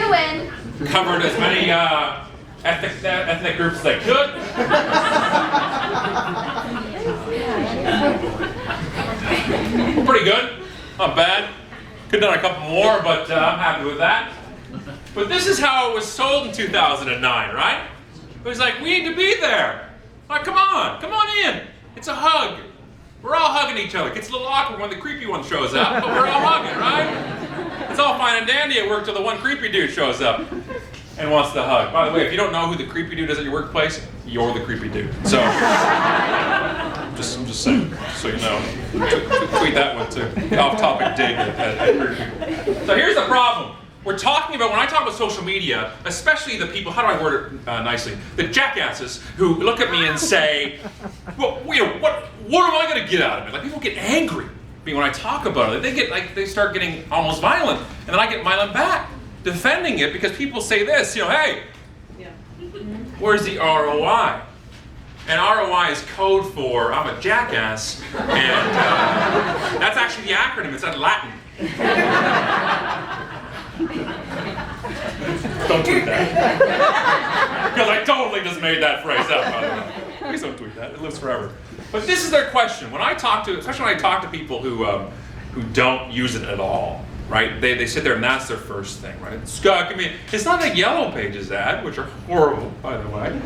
win. Covered as many ethnic groups as they could. Pretty good. Not bad. Could have done a couple more, but I'm happy with that. But this is how it was sold in 2009, right? It was like, we need to be there. Like, come on in. It's a hug. We're all hugging each other. It gets a little awkward when the creepy one shows up, but we're all hugging, right? It's all fine and dandy at work till the one creepy dude shows up and wants to hug. By the way, if you don't know who the creepy dude is at your workplace, you're the creepy dude. So, I'm just saying, so you know. Tweet that one too. Off-topic dig at weird people. So here's the problem. We're talking about, when I talk about social media, especially the people, how do I word it nicely? The jackasses who look at me and say, well, you know, what am I going to get out of it? Like, people get angry when I talk about it. They start getting almost violent, and then I get violent back, defending it because people say this, you know, hey, where's the ROI? And ROI is code for I'm a jackass, and that's actually the acronym. It's in Latin. Don't tweet that. Because I totally just made that phrase up, by the way. Please don't tweet that. It lives forever. But this is their question. When I talk to, especially when I talk to people who don't use it at all, right? They sit there and that's their first thing, right? Scott, give me. It's not a Yellow Pages ad, which are horrible, by the way.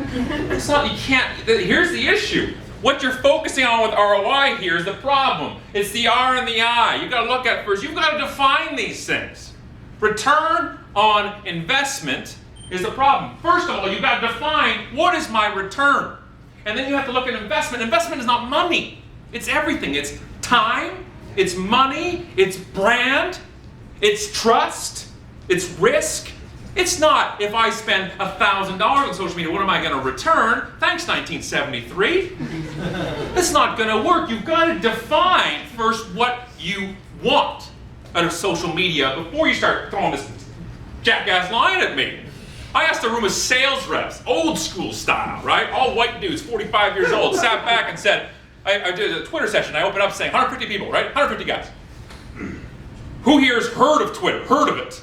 It's not. You can't. Here's the issue. What you're focusing on with ROI here is the problem. It's the R and the I. You've got to look at first. You've got to define these things. Return on investment is the problem. First of all, you've got to define what is my return. And then you have to look at investment. Investment is not money. It's everything. It's time, it's money, it's brand, it's trust, it's risk. It's not, if I spend $1,000 on social media, what am I going to return? Thanks, 1973. It's not going to work. You've got to define first what you want out of social media before you start throwing this jackass line at me. I asked a room of sales reps, old school style, right? All white dudes, 45 years old, sat back and said, I did a Twitter session. I opened up saying 150 people, right? 150 guys. Who here has heard of Twitter? Heard of it?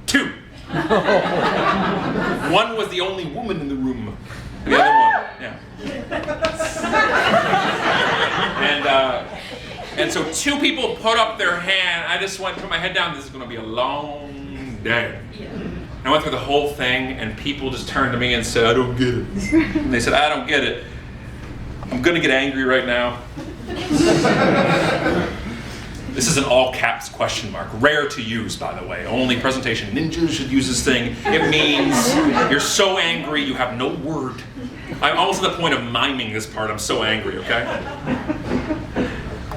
2. One was the only woman in the room. The other one, yeah. And so 2 people put up their hand. I just went, put my head down. This is going to be a long day. And I went through the whole thing, and people just turned to me and said, I don't get it. And they said, I don't get it. I'm going to get angry right now. This is an all caps question mark. Rare to use, by the way. Only presentation ninjas should use this thing. It means you're so angry you have no word. I'm almost at the point of miming this part. I'm so angry, okay?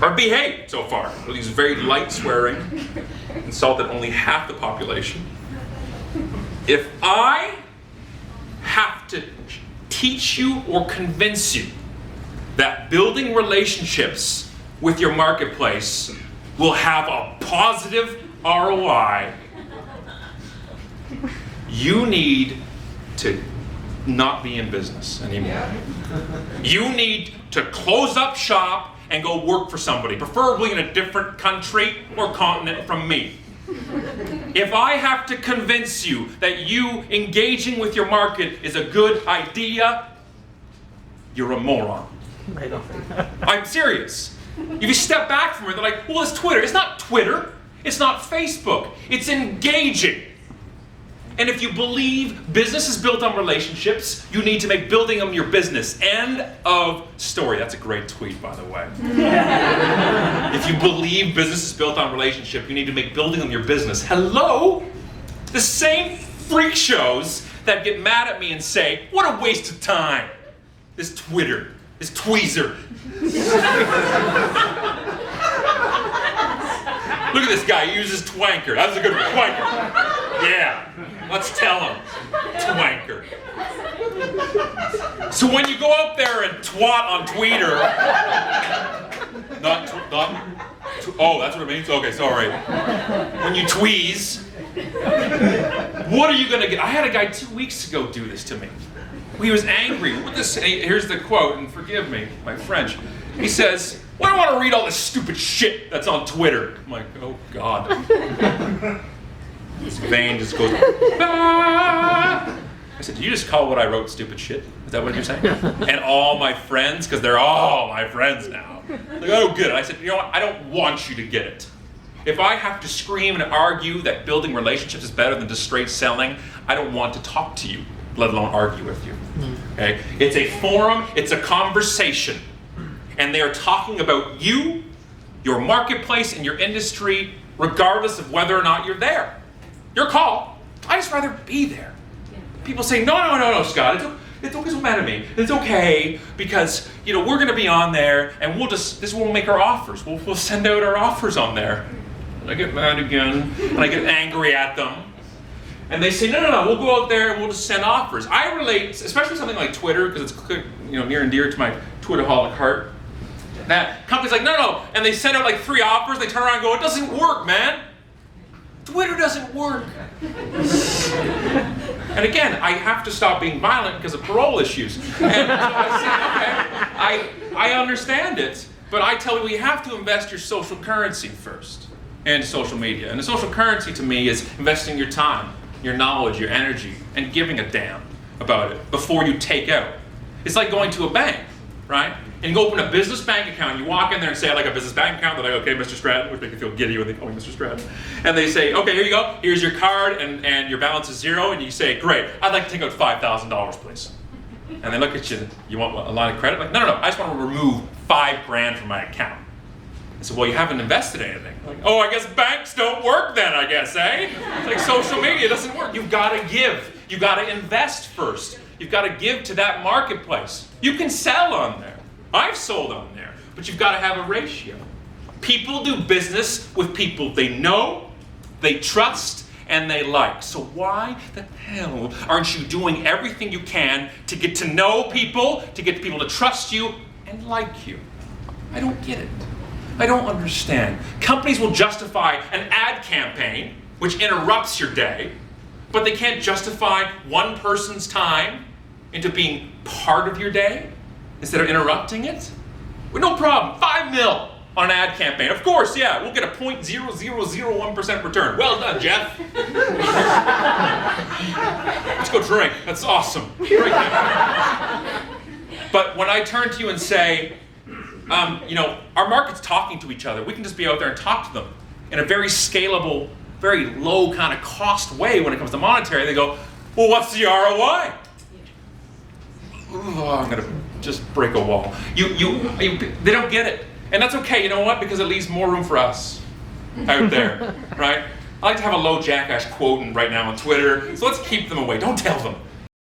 I've behaved so far. With these very light swearing, insulted only half the population. If I have to teach you or convince you that building relationships with your marketplace will have a positive ROI, you need to not be in business anymore. You need to close up shop and go work for somebody, preferably in a different country or continent from me. If I have to convince you that you engaging with your market is a good idea, you're a moron. I'm serious. If you step back from it, they're like, well, it's Twitter. It's not Twitter. It's not Facebook. It's engaging. And if you believe business is built on relationships, you need to make building them your business. End of story. That's a great tweet, by the way. If you believe business is built on relationship, you need to make building them your business. Hello? The same freak shows that get mad at me and say, what a waste of time. This Twitter, this tweezer. Look at this guy, he uses twanker. That was a good one, twanker. Yeah, let's tell him, twanker. So when you go out there and twat on Twitter, oh, that's what it means? Okay, sorry. When you tweeze, what are you gonna get? I had a guy 2 weeks ago do this to me. He was angry. Here's the quote, and forgive me, my French. He says, well, I don't want to read all this stupid shit that's on Twitter. I'm like, oh God. This vein just goes, ah. I said, did you just call what I wrote stupid shit? Is that what you're saying? And all my friends, because they're all my friends now. Like, oh, good. I said, you know what? I don't want you to get it. If I have to scream and argue that building relationships is better than just straight selling, I don't want to talk to you, let alone argue with you. Okay? It's a forum, it's a conversation. And they are talking about you, your marketplace, and your industry, regardless of whether or not you're there. Your call. I just rather be there. People say, no, Scott, it doesn't matter to me. It's okay because we're going to be on there and this will make our offers. We'll send out our offers on there. And I get mad again and I get angry at them. And they say, no, we'll go out there and we'll just send offers. I relate, especially something like Twitter, because it's near and dear to my Twitteraholic heart. That company's like, no, and they send out like 3 offers. They turn around and go, it doesn't work, man. Twitter doesn't work. And again, I have to stop being violent because of parole issues. And so I say, okay, I understand it, but I tell you, we have to invest your social currency first in social media. And the social currency to me is investing your time, your knowledge, your energy, and giving a damn about it before you take out. It's like going to a bank, right? And you go open a business bank account, you walk in there and say, I like a business bank account. They're like, okay, Mr. Stratton, which make you feel giddy when they call me Mr. Stratton. And they say, okay, here you go. Here's your card, and your balance is 0. And you say, great, I'd like to take out $5,000, please. And they look at you, you want a line of credit? Like, no, I just want to remove $5,000 from my account. I said, well, you haven't invested anything. Like, oh, I guess banks don't work then, I guess, eh? It's like social media doesn't work. You've got to give. You've got to invest first. You've got to give to that marketplace. You can sell on there. I've sold on there, but you've got to have a ratio. People do business with people they know, they trust, and they like. So why the hell aren't you doing everything you can to get to know people, to get people to trust you and like you? I don't get it. I don't understand. Companies will justify an ad campaign, which interrupts your day, but they can't justify one person's time into being part of your day instead of interrupting it? Well, no problem. $5 million on an ad campaign. Of course, yeah, we'll get a 0.0001% return. Well done, Jeff. Let's go drink. That's awesome. Great. But when I turn to you and say, our market's talking to each other, we can just be out there and talk to them in a very scalable, very low kind of cost way when it comes to monetary, they go, well, what's the ROI? Oh, I'm going to just break a wall. They don't get it. And that's okay, you know what? Because it leaves more room for us out there, right? I like to have a low jackass quoting right now on Twitter, so let's keep them away. Don't tell them.